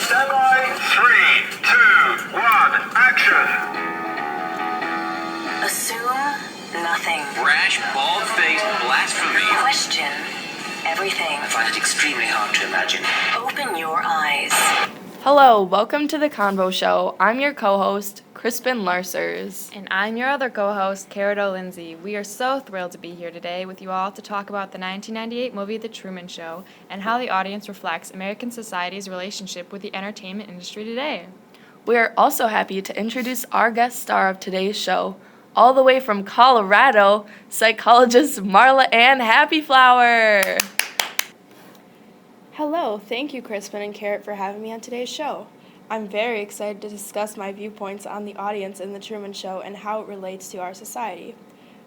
Stand by. 3, 2, 1, action. Assume nothing. Rash, bald-faced blasphemy. Question everything. I find it extremely hard to imagine. Open your eyes. Hello, welcome to the Convo Show. I'm your co-host, Crispin Larsers. And I'm your other co-host, Carito Lindsay. We are so thrilled to be here today with you all to talk about the 1998 movie The Truman Show and how the audience reflects American society's relationship with the entertainment industry today. We are also happy to introduce our guest star of today's show, all the way from Colorado, psychologist Marla Ann Happyflower. Hello, thank you Crispin and Carrot for having me on today's show. I'm very excited to discuss my viewpoints on the audience in The Truman Show and how it relates to our society.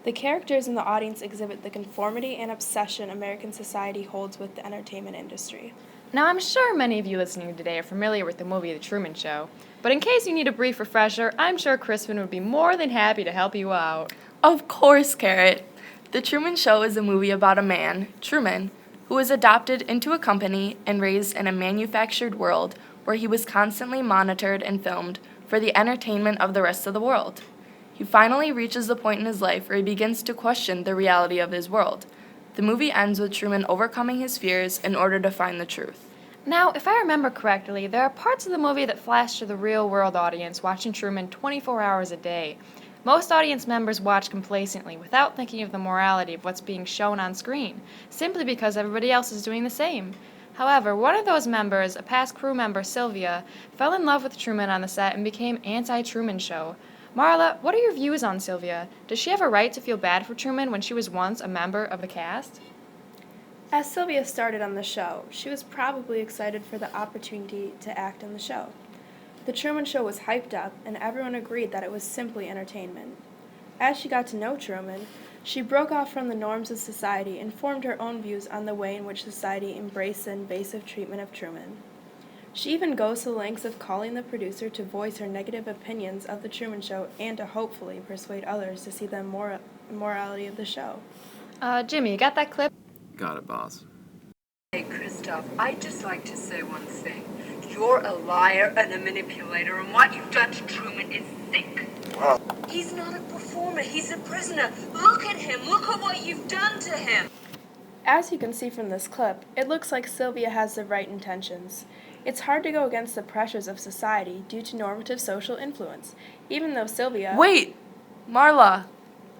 The characters in the audience exhibit the conformity and obsession American society holds with the entertainment industry. Now, I'm sure many of you listening today are familiar with the movie The Truman Show, but in case you need a brief refresher, I'm sure Crispin would be more than happy to help you out. Of course, Carrot. The Truman Show is a movie about a man, Truman, who was adopted into a company and raised in a manufactured world where he was constantly monitored and filmed for the entertainment of the rest of the world. He finally reaches the point in his life where he begins to question the reality of his world. The movie ends with Truman overcoming his fears in order to find the truth. Now, if I remember correctly, there are parts of the movie that flash to the real-world audience watching Truman 24 hours a day. Most audience members watch complacently without thinking of the morality of what's being shown on screen, simply because everybody else is doing the same. However, one of those members, a past crew member, Sylvia, fell in love with Truman on the set and became anti-Truman Show. Marla, what are your views on Sylvia? Does she have a right to feel bad for Truman when she was once a member of the cast? As Sylvia started on the show, she was probably excited for the opportunity to act in the show. The Truman Show was hyped up, and everyone agreed that it was simply entertainment. As she got to know Truman, she broke off from the norms of society and formed her own views on the way in which society embraced the invasive treatment of Truman. She even goes to the lengths of calling the producer to voice her negative opinions of The Truman Show and to hopefully persuade others to see the morality of the show. Jimmy, you got that clip? Got it, boss. Hey, Christoph, I'd just like to say one thing. You're a liar and a manipulator, and what you've done to Truman is sick. He's not a performer, he's a prisoner. Look at him, look at what you've done to him. As you can see from this clip, it looks like Sylvia has the right intentions. It's hard to go against the pressures of society due to normative social influence, even though Sylvia... Wait, Marla,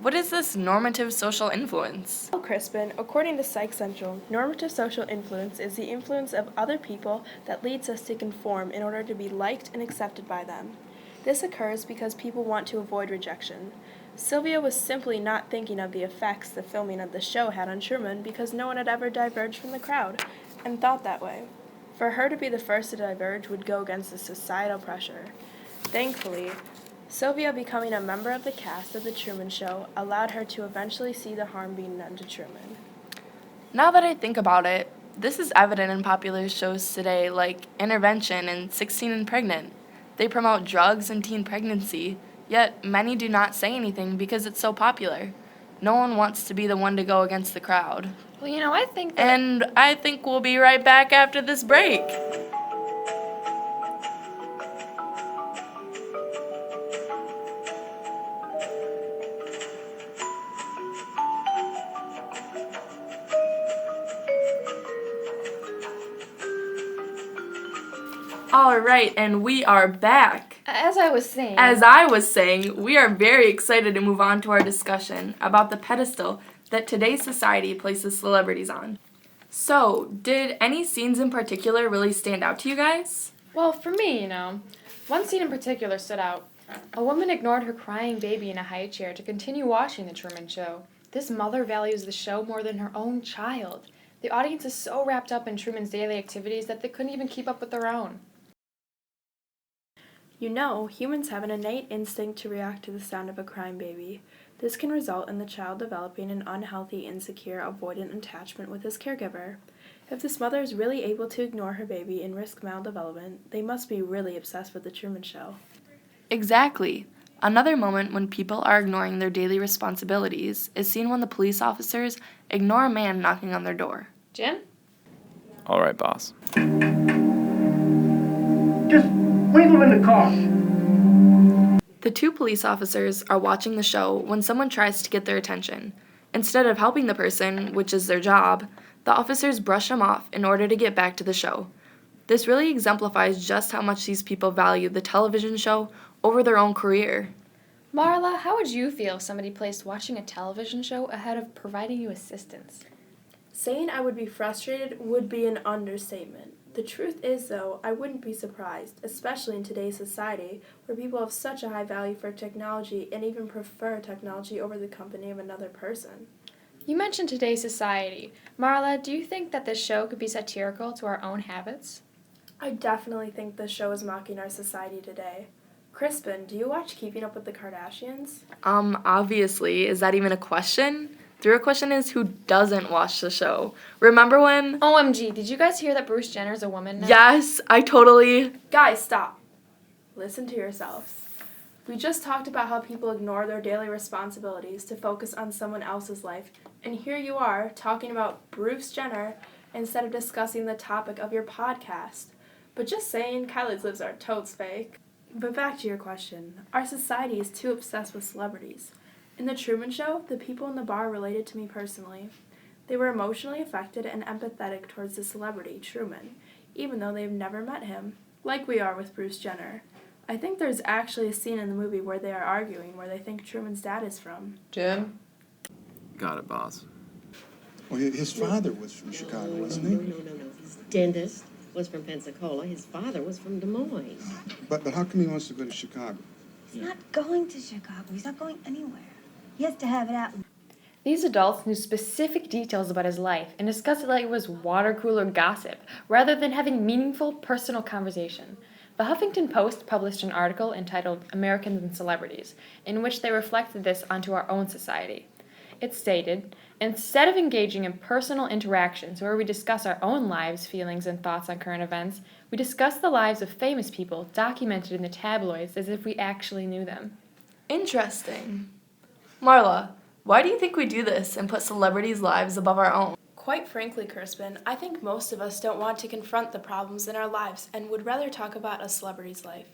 what is this normative social influence? Well, Crispin, according to Psych Central, normative social influence is the influence of other people that leads us to conform in order to be liked and accepted by them. This occurs because people want to avoid rejection. Sylvia was simply not thinking of the effects the filming of the show had on Truman because no one had ever diverged from the crowd and thought that way. For her to be the first to diverge would go against the societal pressure. Thankfully, Sylvia becoming a member of the cast of The Truman Show allowed her to eventually see the harm being done to Truman. Now that I think about it, this is evident in popular shows today like Intervention and 16 and Pregnant. They promote drugs and teen pregnancy, yet many do not say anything because it's so popular. No one wants to be the one to go against the crowd. Well, I think that... And I think we'll be right back after this break. All right, and we are back. As I was saying, we are very excited to move on to our discussion about the pedestal that today's society places celebrities on. So, did any scenes in particular really stand out to you guys? well, for me, one scene in particular stood out. A woman ignored her crying baby in a high chair to continue watching The Truman Show. This mother values the show more than her own child. The audience is so wrapped up in Truman's daily activities that they couldn't even keep up with their own. Humans have an innate instinct to react to the sound of a crying baby. This can result in the child developing an unhealthy, insecure, avoidant attachment with his caregiver. If this mother is really able to ignore her baby and risk maldevelopment, they must be really obsessed with The Truman Show. Exactly. Another moment when people are ignoring their daily responsibilities is seen when the police officers ignore a man knocking on their door. Jim? All right, boss. move in the car. The two police officers are watching the show when someone tries to get their attention. Instead of helping the person, which is their job, the officers brush them off in order to get back to the show. This really exemplifies just how much these people value the television show over their own career. Marla, how would you feel if somebody placed watching a television show ahead of providing you assistance? Saying I would be frustrated would be an understatement. The truth is, though, I wouldn't be surprised, especially in today's society, where people have such a high value for technology and even prefer technology over the company of another person. You mentioned today's society. Marla, do you think that this show could be satirical to our own habits? I definitely think this show is mocking our society today. Crispin, do you watch Keeping Up with the Kardashians? Obviously. Is that even a question? The real question is, who doesn't watch the show? Remember when... OMG, did you guys hear that Bruce Jenner's a woman now? Yes, I totally... Guys, stop. Listen to yourselves. We just talked about how people ignore their daily responsibilities to focus on someone else's life, and here you are talking about Bruce Jenner instead of discussing the topic of your podcast. But just saying, Kylie's lives are totes fake. But back to your question. Our society is too obsessed with celebrities. In The Truman Show, the people in the bar related to me personally. They were emotionally affected and empathetic towards the celebrity, Truman, even though they've never met him, like we are with Bruce Jenner. I think there's actually a scene in the movie where they are arguing where they think Truman's dad is from. Jim? Got it, boss. Well, his father was from Chicago, wasn't he? No. His dentist was from Pensacola. His father was from Des Moines. But how come he wants to go to Chicago? He's not going to Chicago. He's not going anywhere. He has to have it out. These adults knew specific details about his life and discussed it like it was water cooler gossip, rather than having meaningful, personal conversation. The Huffington Post published an article entitled Americans and Celebrities, in which they reflected this onto our own society. It stated, instead of engaging in personal interactions where we discuss our own lives, feelings, and thoughts on current events, we discuss the lives of famous people documented in the tabloids as if we actually knew them. Interesting. Marla, why do you think we do this and put celebrities' lives above our own? Quite frankly, Crispin, I think most of us don't want to confront the problems in our lives and would rather talk about a celebrity's life.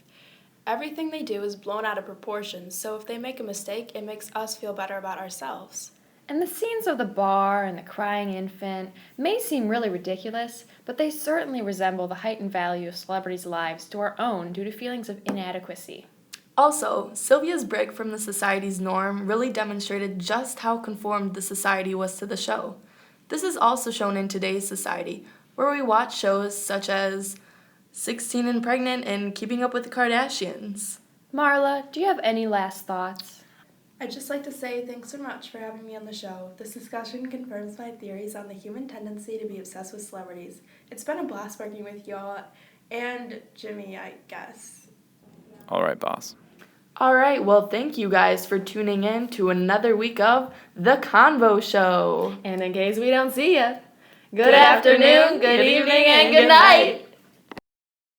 Everything they do is blown out of proportion, so if they make a mistake, it makes us feel better about ourselves. And the scenes of the bar and the crying infant may seem really ridiculous, but they certainly resemble the heightened value of celebrities' lives to our own due to feelings of inadequacy. Also, Sylvia's break from the society's norm really demonstrated just how conformed the society was to the show. This is also shown in today's society, where we watch shows such as 16 and Pregnant and Keeping Up with the Kardashians. Marla, do you have any last thoughts? I'd just like to say thanks so much for having me on the show. This discussion confirms my theories on the human tendency to be obsessed with celebrities. It's been a blast working with y'all, and Jimmy, I guess. All right, boss. All right, well, thank you guys for tuning in to another week of The Convo Show. And in case we don't see you, Good afternoon, good evening, and good night.